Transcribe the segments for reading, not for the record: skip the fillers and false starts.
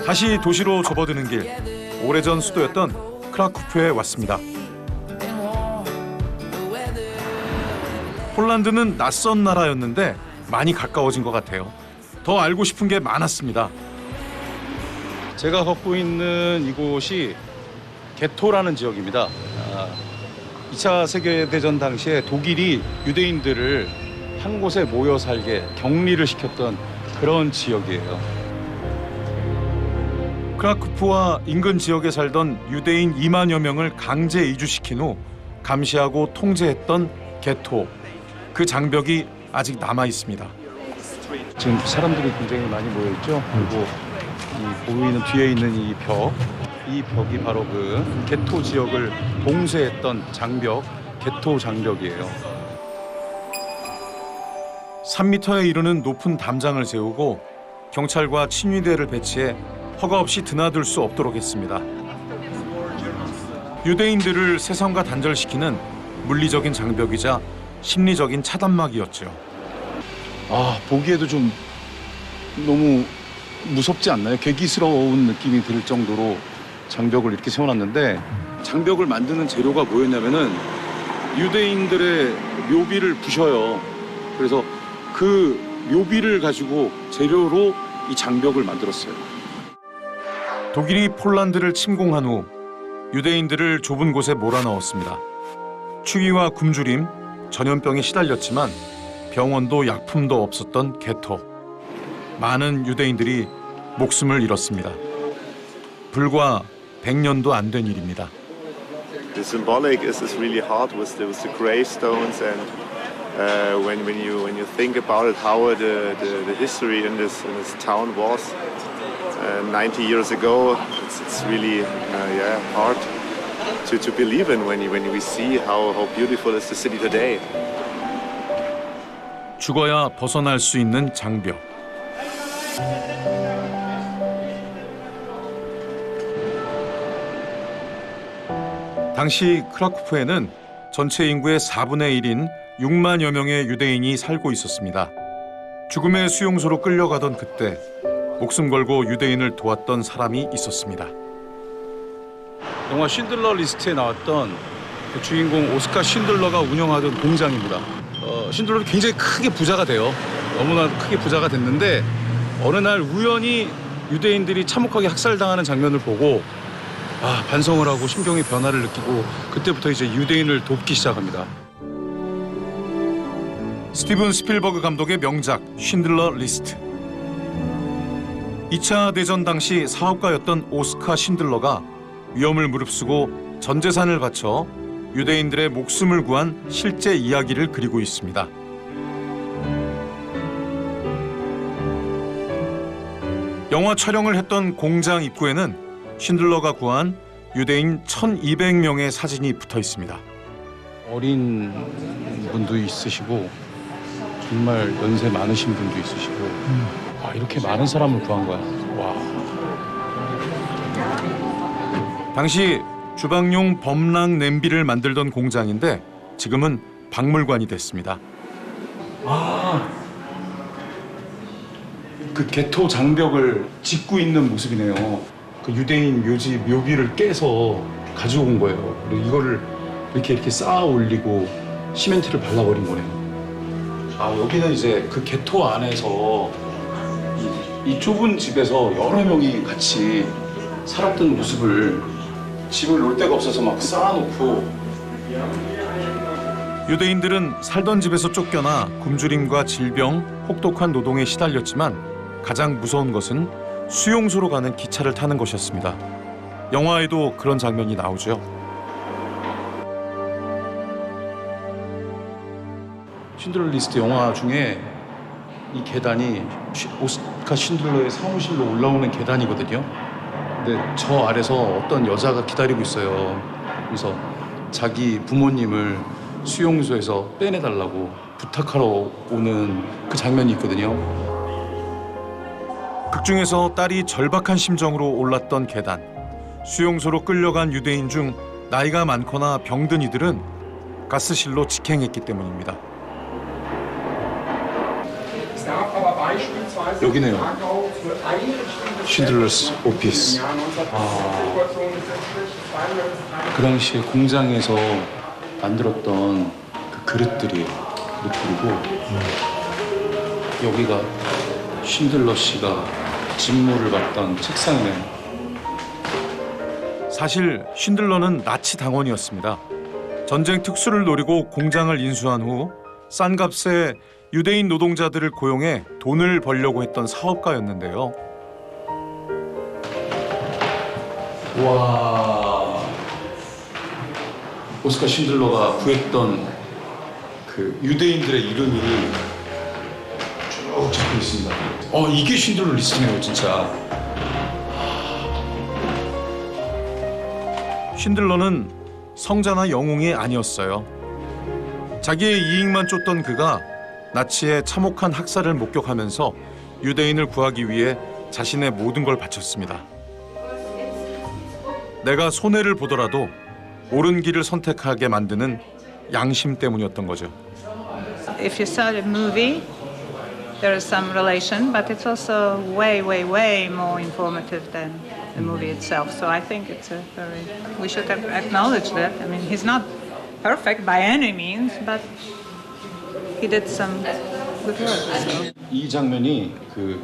다시 도시로 접어드는 길, 오래전 수도였던 크라쿠프에 왔습니다. 폴란드는 낯선 나라였는데 많이 가까워진 것 같아요. 더 알고 싶은 게 많았습니다. 제가 걷고 있는 이곳이 게토라는 지역입니다. 2차 세계대전 당시에 독일이 유대인들을 한 곳에 모여 살게 격리를 시켰던 그런 지역이에요. 크라쿠프와 인근 지역에 살던 유대인 2만여 명을 강제 이주시킨 후 감시하고 통제했던 게토. 그 장벽이 아직 남아 있습니다. 지금 사람들이 굉장히 많이 모여 있죠. 그리고 이 보이는 뒤에 있는 이 벽이 바로 그 게토 지역을 봉쇄했던 장벽, 게토 장벽이에요. 3m에 이르는 높은 담장을 세우고 경찰과 친위대를 배치해 허가 없이 드나들 수 없도록 했습니다. 유대인들을 세상과 단절시키는 물리적인 장벽이자 심리적인 차단막이었죠. 보기에도 좀 너무 무섭지 않나요? 괴기스러운 느낌이 들 정도로 장벽을 이렇게 세워놨는데, 장벽을 만드는 재료가 뭐였냐면은 유대인들의 묘비를 부셔요. 그래서 그 묘비를 가지고 재료로 이 장벽을 만들었어요. 독일이 폴란드를 침공한 후 유대인들을 좁은 곳에 몰아넣었습니다. 추위와 굶주림, 전염병에 시달렸지만 병원도 약품도 없었던 게토. 많은 유대인들이 목숨을 잃었습니다. 불과 100년도 안 된 일입니다. The symbolic is really hard with the gravestones, and when you think about it, how the history in this town was 90 years ago, it's really hard to believe in when we see how beautiful is the city today. 죽어야 벗어날 수 있는 장벽. 당시 크라쿠프에는 전체 인구의 4분의 1인 6만여 명의 유대인이 살고 있었습니다. 죽음의 수용소로 끌려가던 그때 목숨 걸고 유대인을 도왔던 사람이 있었습니다. 영화 쉰들러 리스트에 나왔던 그 주인공 오스카 쉰들러가 운영하던 공장입니다. 쉰들러는 굉장히 크게 부자가 돼요. 너무나 크게 부자가 됐는데 어느 날 우연히 유대인들이 참혹하게 학살당하는 장면을 보고 반성을 하고 심경의 변화를 느끼고 그때부터 이제 유대인을 돕기 시작합니다. 스티븐 스필버그 감독의 명작 쉰들러 리스트. 2차 대전 당시 사업가였던 오스카 쉰들러가 위험을 무릅쓰고 전 재산을 바쳐 유대인들의 목숨을 구한 실제 이야기를 그리고 있습니다. 영화 촬영을 했던 공장 입구에는 쉰들러가 구한 유대인 1,200명의 사진이 붙어 있습니다. 어린 분도 있으시고 정말 연세 많으신 분도 있으시고 이렇게 많은 사람을 구한 거야. 와. 당시 주방용 범랑 냄비를 만들던 공장인데 지금은 박물관이 됐습니다. 그 게토 장벽을 짓고 있는 모습이네요. 그 유대인 묘비를 깨서 가지고 온 거예요. 그리고 이거를 이렇게 쌓아 올리고 시멘트를 발라버린 거네요. 여기는 이제 그 게토 안에서 이 좁은 집에서 여러 명이 같이 살았던 모습을 집을 놓을 데가 없어서 막 쌓아놓고. 유대인들은 살던 집에서 쫓겨나 굶주림과 질병, 혹독한 노동에 시달렸지만 가장 무서운 것은 수용소로 가는 기차를 타는 것이었습니다. 영화에도 그런 장면이 나오죠. 쉰들러 리스트 영화 중에 이 계단이 오스카 쉰들러의 사무실로 올라오는 계단이거든요. 근데 저 아래서 어떤 여자가 기다리고 있어요. 그래서 자기 부모님을 수용소에서 빼내달라고 부탁하러 오는 그 장면이 있거든요. 극중에서 딸이 절박한 심정으로 올랐던 계단. 수용소로 끌려간 유대인 중 나이가 많거나 병든 이들은 가스실로 직행했기 때문입니다. 여기네요. 쉰들러스 오피스. 그 당시에 공장에서 만들었던 그 그릇들이고 여기가 쉰들러 씨가 직무를 맡던 책상이네요. 사실 쉰들러는 나치 당원이었습니다. 전쟁 특수를 노리고 공장을 인수한 후 싼 값에 유대인 노동자들을 고용해 돈을 벌려고 했던 사업가였는데요. 와, 오스카 쉰들러가 구했던 그 유대인들의 이름이 쭉 적혀 있습니다. 이게 쉰들러 리스트네요, 진짜. 쉰들러는 성자나 영웅이 아니었어요. 자기의 이익만 쫓던 그가 나치의 참혹한 학살을 목격하면서 유대인을 구하기 위해 자신의 모든 걸 바쳤습니다. 내가 손해를 보더라도 옳은 길을 선택하게 만드는 양심 때문이었던 거죠. If you saw the movie, there is some relation, but it's also way, way, way more informative than the movie itself. So I think it's a very, we should acknowledge that. I mean, he's not perfect by any means, but he did some good work. So. 이 장면이 그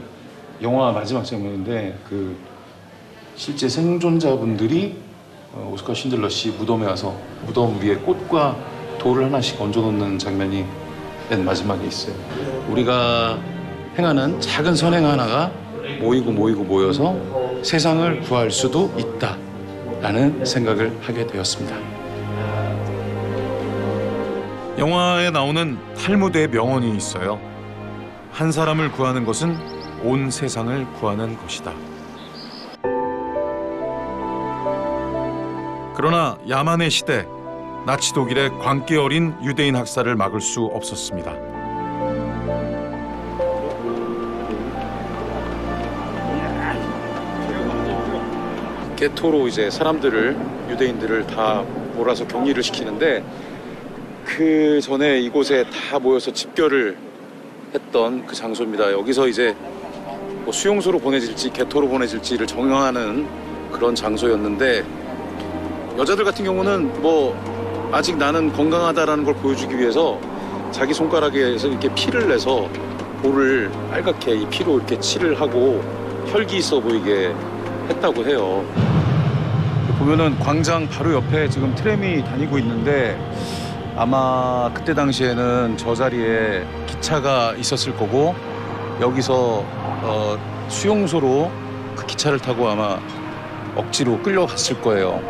영화 마지막 장면인데 그 실제 생존자분들이 오스카 쉰들러 씨 무덤에 와서 무덤 위에 꽃과 돌을 하나씩 얹어놓는 장면이 맨 마지막에 있어요. 우리가 행하는 작은 선행 하나가 모여서 세상을 구할 수도 있다라는 생각을 하게 되었습니다. 영화에 나오는 탈무드의 명언이 있어요. 한 사람을 구하는 것은 온 세상을 구하는 것이다. 그러나 야만의 시대, 나치 독일의 광기 어린 유대인 학살을 막을 수 없었습니다. 게토로 이제 유대인들을 다 몰아서 격리를 시키는데 그 전에 이곳에 다 모여서 집결을 했던 그 장소입니다. 여기서 이제 뭐 수용소로 보내질지 게토로 보내질지를 정하는 그런 장소였는데 여자들 같은 경우는 뭐 아직 나는 건강하다라는 걸 보여주기 위해서 자기 손가락에서 이렇게 피를 내서 볼을 빨갛게 이 피로 이렇게 칠을 하고 혈기 있어 보이게 했다고 해요. 보면은 광장 바로 옆에 지금 트램이 다니고 있는데 아마 그때 당시에는 저 자리에 기차가 있었을 거고 여기서 수용소로 그 기차를 타고 아마 억지로 끌려갔을 거예요.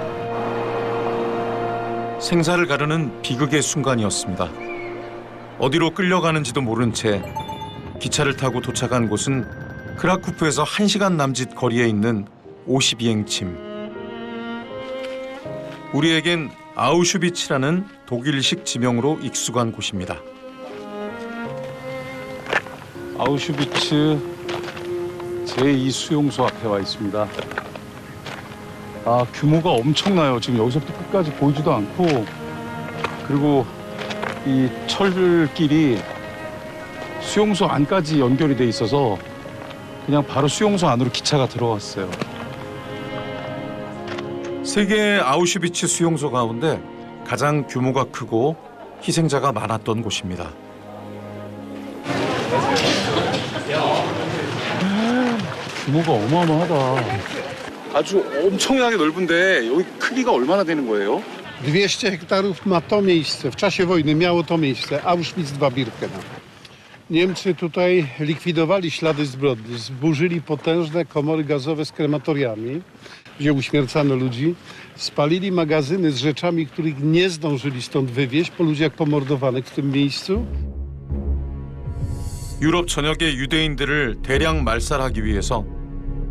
생사를 가르는 비극의 순간이었습니다. 어디로 끌려가는지도 모른 채 기차를 타고 도착한 곳은 크라쿠프에서 1시간 남짓 거리에 있는 52행침. 우리에겐 아우슈비츠라는 독일식 지명으로 익숙한 곳입니다. 아우슈비츠 제2 수용소 앞에 와 있습니다. 규모가 엄청나요. 지금 여기서부터 끝까지 보이지도 않고 그리고 이 철길이 수용소 안까지 연결이 돼 있어서 그냥 바로 수용소 안으로 기차가 들어왔어요. 세계의 아우슈비츠 수용소 가운데 가장 규모가 크고 희생자가 많았던 곳입니다. 규모가 어마어마하다. 아주 엄청나게 넓은데 여기 크기가 얼마나 되는 거예요? 200 hektarów ma to miejsce. W czasie wojny miało to miejsce. Auschwitz II Birkenau. Niemcy tutaj likwidowali ślady zbrodni. Zburzyli potężne komory gazowe z krematoriami, gdzie uśmiercano ludzi. Spalili magazyny z rzeczami, których nie zdążyli stąd wywieźć po ludziach pomordowanych w tym miejscu. 유럽 전역의 유대인들을 대량 말살하기 위해서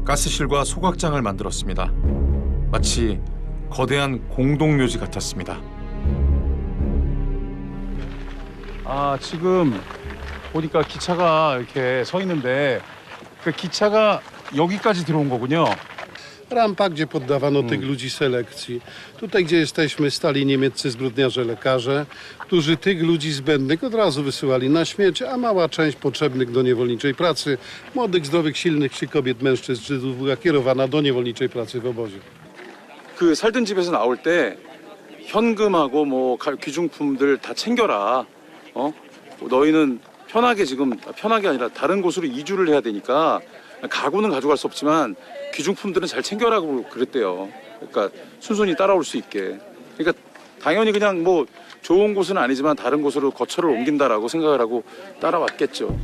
가스실과 소각장을 만들었습니다. 마치 거대한 공동묘지 같았습니다. 지금 보니까 기차가 이렇게 서 있는데 그 기차가 여기까지 들어온 거군요. Rampa, gdzie poddawano tych ludzi selekcji. Tutaj, gdzie jesteśmy, stali niemieccy zbrodniarze lekarze, którzy tych ludzi zbędnych od razu wysyłali na śmierć, a mała część potrzebnych do niewolniczej pracy, młodych, zdrowych, silnych czy kobiet, mężczyzn, Żydów była kierowana do niewolniczej pracy w obozie. 그 살던 집에서 나올 때 현금하고 뭐 귀중품들 다 챙겨라. 너희는 편하게 지금 편하게 아니라 다른 곳으로 이주를 해야 되니까 가구는 가져갈 수 없지만 귀중품들은 잘 챙겨라고 그랬대요. 그러니까 순순히 따라올 수 있게. 그러니까 당연히 그냥 뭐 좋은 곳은 아니지만 다른 곳으로 거처를 옮긴다라고 생각을 하고 따라왔겠죠.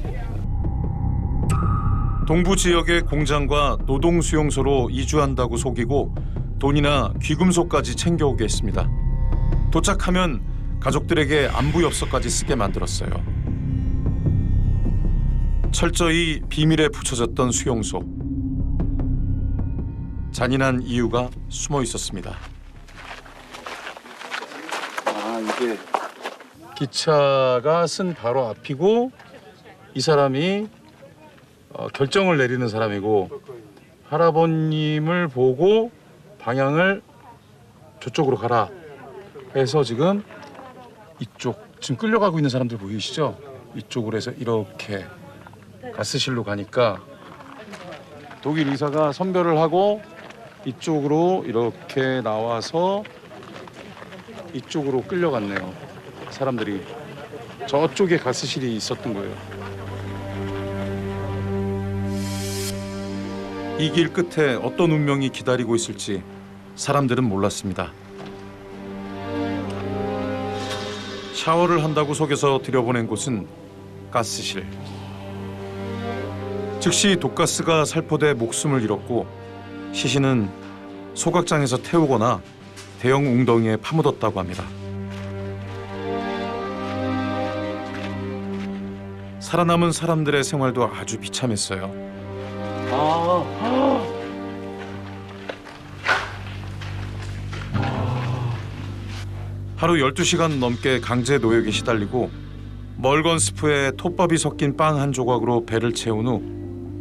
동부 지역의 공장과 노동 수용소로 이주한다고 속이고 돈이나 귀금속까지 챙겨오게 했습니다. 도착하면 가족들에게 안부 엽서까지 쓰게 만들었어요. 철저히 비밀에 붙여졌던 수용소. 잔인한 이유가 숨어 있었습니다. 아, 이게 기차가 쓴 바로 앞이고 이 사람이 결정을 내리는 사람이고 할아버님을 보고 방향을 저쪽으로 가라 해서 지금 이쪽 지금 끌려가고 있는 사람들 보이시죠? 이쪽으로 해서 이렇게 가스실로 가니까 독일 의사가 선별을 하고 이쪽으로 이렇게 나와서 이쪽으로 끌려갔네요. 사람들이 저쪽에 가스실이 있었던 거예요. 이 길 끝에 어떤 운명이 기다리고 있을지 사람들은 몰랐습니다. 샤워를 한다고 속여서 들여보낸 곳은 가스실. 즉시 독가스가 살포돼 목숨을 잃었고 시신은 소각장에서 태우거나 대형 웅덩이에 파묻었다고 합니다. 살아남은 사람들의 생활도 아주 비참했어요. 하루 12시간 넘게 강제 노역에 시달리고 멀건 스프에 톱밥이 섞인 빵 한 조각으로 배를 채운 후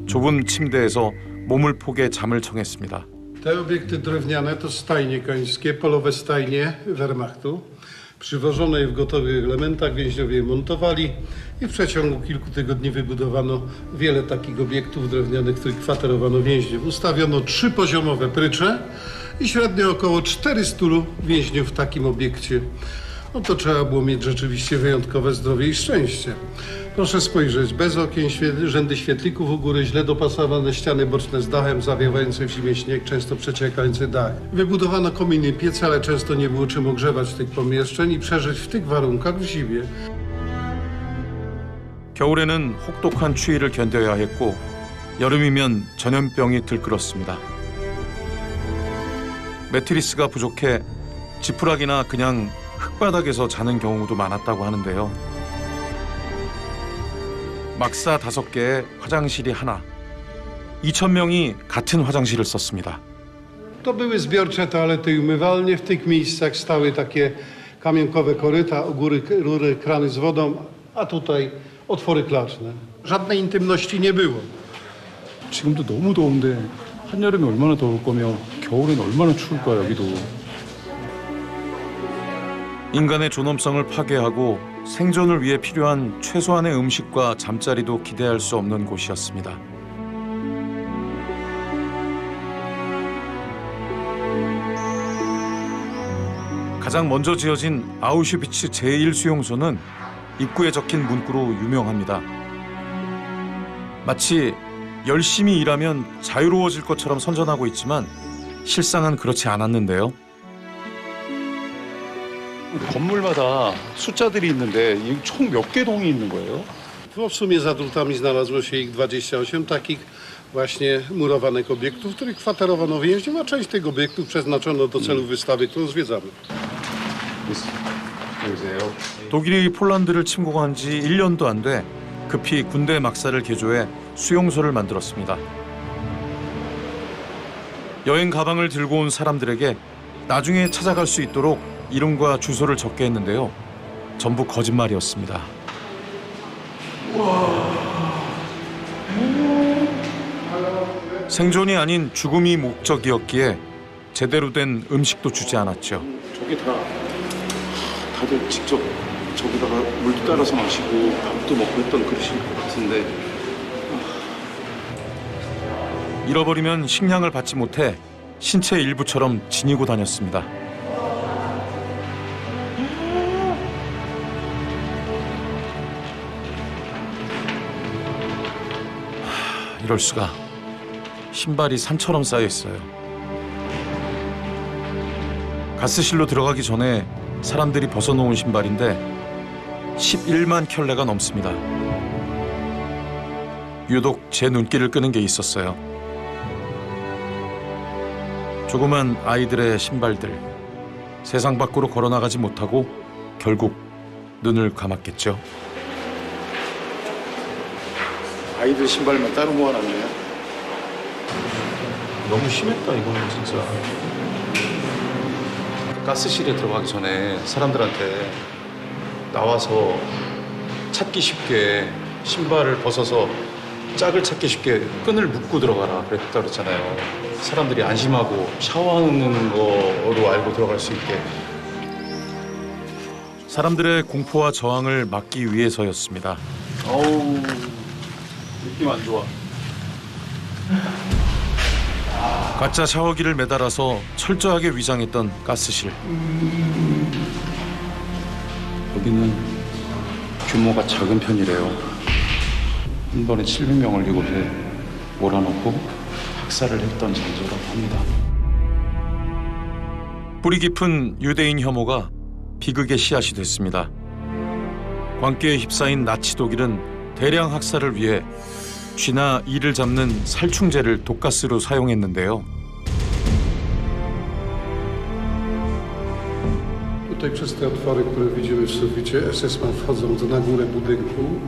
좁은 침대에서 몸을 포개 잠을 청했습니다. Te obiekty drewniane to stajnie końskie, polowe stajnie Wehrmachtu. Przywożono je w gotowych elementach, więźniowie je montowali i w przeciągu kilku tygodni wybudowano wiele takich obiektów drewnianych, w których kwaterowano więźniów. Ustawiono 3-poziomowe prycze i średnio około 400 więźniów w takim obiekcie. No to trzeba było mieć rzeczywiście wyjątkowe zdrowie i szczęście. Proszę spojrzeć, bez okien, rzędy świetlików u góry, źle dopasowane ściany boczne z dachem, zawiewający w zimie śnieg, często przeciekający dach. Wybudowano kominy, piece, ale często nie było czym ogrzewać tych pomieszczeń i przeżyć w tych warunkach w zimie. 겨울에는 혹독한 추위를 견뎌야 했고 여름이면 전염병이 들끓었습니다. 매트리스가 부족해 지푸라기나 그냥 흙바닥에서 자는 경우도 많았다고 하는데요. 막사 5개에 화장실이 하나. 2,000명이 같은 화장실을 썼습니다. To były zbiorcze toalety i umywalnie. W tych miejscach stały takie kamionkowe koryta, u góry rury, krany z wodą, a tutaj otwory klaczne. Żadnej intymności nie było. 지금도 너무 더운데 한여름에 얼마나 더울 거며 겨울엔 얼마나 추울까 여기도. 인간의 존엄성을 파괴하고 생존을 위해 필요한 최소한의 음식과 잠자리도 기대할 수 없는 곳이었습니다. 가장 먼저 지어진 아우슈비츠 제1수용소는 입구에 적힌 문구로 유명합니다. 마치 열심히 일하면 자유로워질 것처럼 선전하고 있지만 실상은 그렇지 않았는데요. 건물마다 숫자들이 있는데 총 몇 개 동이 있는 거예요? W sumie za drutami znalazło się ich 28 takich właśnie murowanych obiektów, w których kwaterowano więźniów, a część tych obiektów przeznaczono do celów wystawy, którą zwiedzamy. 독일이 폴란드를 침공한 지 1년도 안 돼 급히 군대 막사를 개조해 수용소를 만들었습니다. 여행 가방을 들고 온 사람들에게 나중에 찾아갈 수 있도록 이름과 주소를 적게 했는데요. 전부 거짓말이었습니다. 생존이 아닌 죽음이 목적이었기에 제대로 된 음식도 주지 않았죠. 저게 다들 직접 저기다가 물도 따라서 마시고 밥도 먹고 했던 그릇일 것 같은데 잃어버리면 식량을 받지 못해 신체 일부처럼 지니고 다녔습니다. 이럴 수가. 신발이 산처럼 쌓여 있어요. 가스실로 들어가기 전에 사람들이 벗어놓은 신발인데 11만 켤레가 넘습니다. 유독 제 눈길을 끄는 게 있었어요. 조그만 아이들의 신발들. 세상 밖으로 걸어나가지 못하고 결국 눈을 감았겠죠. 아이들 신발만 따로 모아놨네요. 너무 심했다 이거는 진짜. 가스실에 들어가기 전에 사람들한테 나와서 찾기 쉽게 신발을 벗어서 짝을 찾기 쉽게 끈을 묶고 들어가라 그랬다 그랬잖아요. 사람들이 안심하고 샤워하는 거로 알고 들어갈 수 있게. 사람들의 공포와 저항을 막기 위해서였습니다. 어우 느낌 안 좋아. 가짜 샤워기를 매달아서 철저하게 위장했던 가스실. 여기는 규모가 작은 편이래요. 한 번에 700명을 이곳에 몰아넣고 학살을 했던 장소라고 합니다. 뿌리 깊은 유대인 혐오가 비극의 씨앗이 됐습니다. 광기에 휩싸인 나치 독일은 대량 학살을 위해 쥐나 이를 잡는 살충제를 독가스로 사용했는데요. Tutaj przez te otwory, które widzimy w suficie, SS-man wchodząc na górę budynku,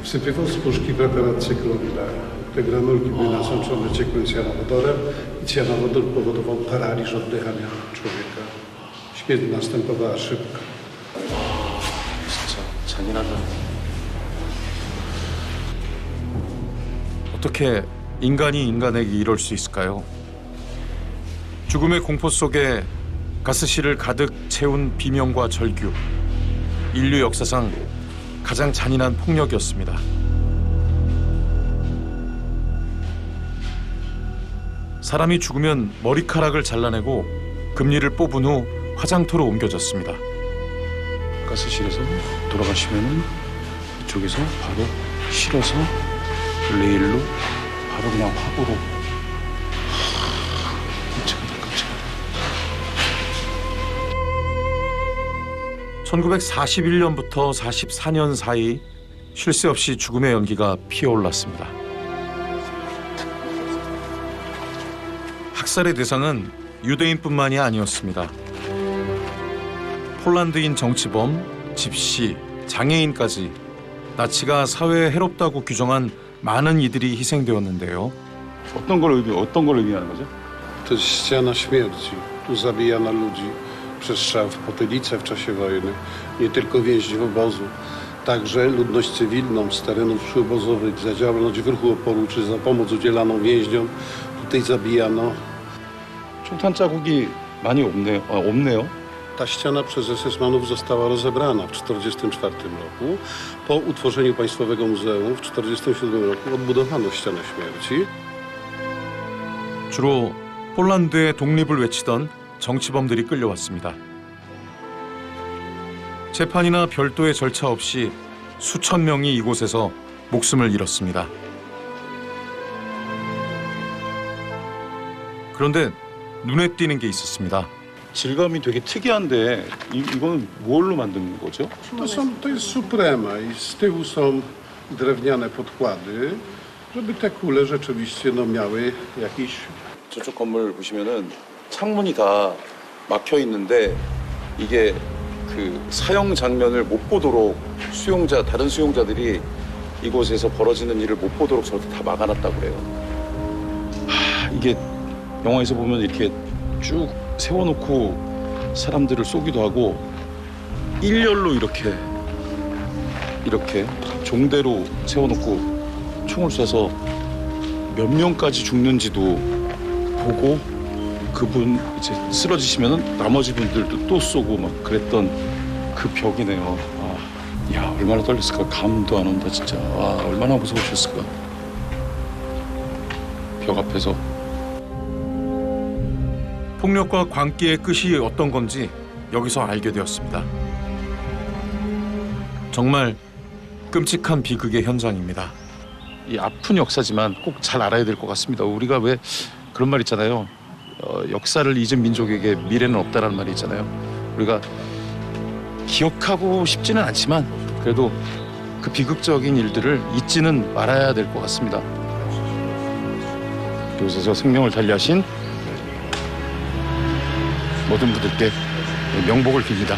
wsypywał z puszki preparat cyklonila. Te granulki były nasączone ciekłym cjanowodorem i cjanowodor powodował paraliż oddychania człowieka. Śmierć następowała szybko. 진짜 잔인하다. 어떻게 인간이 인간에게 이럴 수 있을까요? 죽음의 공포 속에 가스실을 가득 채운 비명과 절규. 인류 역사상 가장 잔인한 폭력이었습니다. 사람이 죽으면 머리카락을 잘라내고 금리를 뽑은 후 화장터로 옮겨졌습니다. 가스실에서 돌아가시면은 이쪽에서 바로 실어서 레일로 바로 그냥 화보로. 끔찍하다 끔찍하다. 1941년부터 44년 사이 쉴 새 없이 죽음의 연기가 피어올랐습니다. 학살의 대상은 유대인뿐만이 아니었습니다. 폴란드인 정치범, 집시, 장애인까지 나치가 사회에 해롭다고 규정한 많은 이들이 희생되었는데요. 어떤 걸 의미하는 거죠? To jest ściana śmierci. Tu zabijano ludzi przez strzał w potylicę w czasie wojny. Nie tylko więźniów obozu, także ludność cywilną z terenów przyobozowych za działalność w ruchu oporu czy za pomoc udzielaną więźniom. Tutaj zabijano. 총탄 자국이 많이 없네요. Ta ściana przez SS-manów została rozebrana w 1944 roku. Po utworzeniu Państwowego Muzeum w 1947 roku odbudowano ścianę śmierci. 주로 폴란드의 독립을 외치던 정치범들이 끌려왔습니다. 재판이나 별도의 절차 없이 수천 명이 이곳에서 목숨을 잃었습니다. 그런데 눈에 띄는 게 있었습니다. 질감이 되게 특이한데 이거는 뭘로 만든 거죠? To jest suprema i z tyłu są drewniane podkłady, żeby te kule rzeczywiście miały jakiś. 저쪽 건물 보시면은 창문이 다 막혀 있는데 이게 그 사형 장면을 못 보도록 다른 수용자들이 이곳에서 벌어지는 일을 못 보도록 저렇게 다 막아놨다고 그래요. 이게 영화에서 보면 이렇게 쭉 세워놓고 사람들을 쏘기도 하고 일렬로 이렇게 종대로 세워놓고 총을 쏴서 몇 명까지 죽는지도 보고 그분 이제 쓰러지시면은 나머지 분들도 또 쏘고 막 그랬던 그 벽이네요. 아, 야 얼마나 떨렸을까. 감도 안 온다 진짜. 와 얼마나 무서우셨을까. 벽 앞에서. 폭력과 광기의 끝이 어떤 건지 여기서 알게 되었습니다. 정말 끔찍한 비극의 현장입니다. 이 아픈 역사지만 꼭 잘 알아야 될 것 같습니다. 우리가 왜 그런 말 있잖아요. 역사를 잊은 민족에게 미래는 없다라는 말이 있잖아요. 우리가 기억하고 싶지는 않지만 그래도 그 비극적인 일들을 잊지는 말아야 될 것 같습니다. 이곳에서 생명을 달리하신 모든 분들께 명복을 빕니다.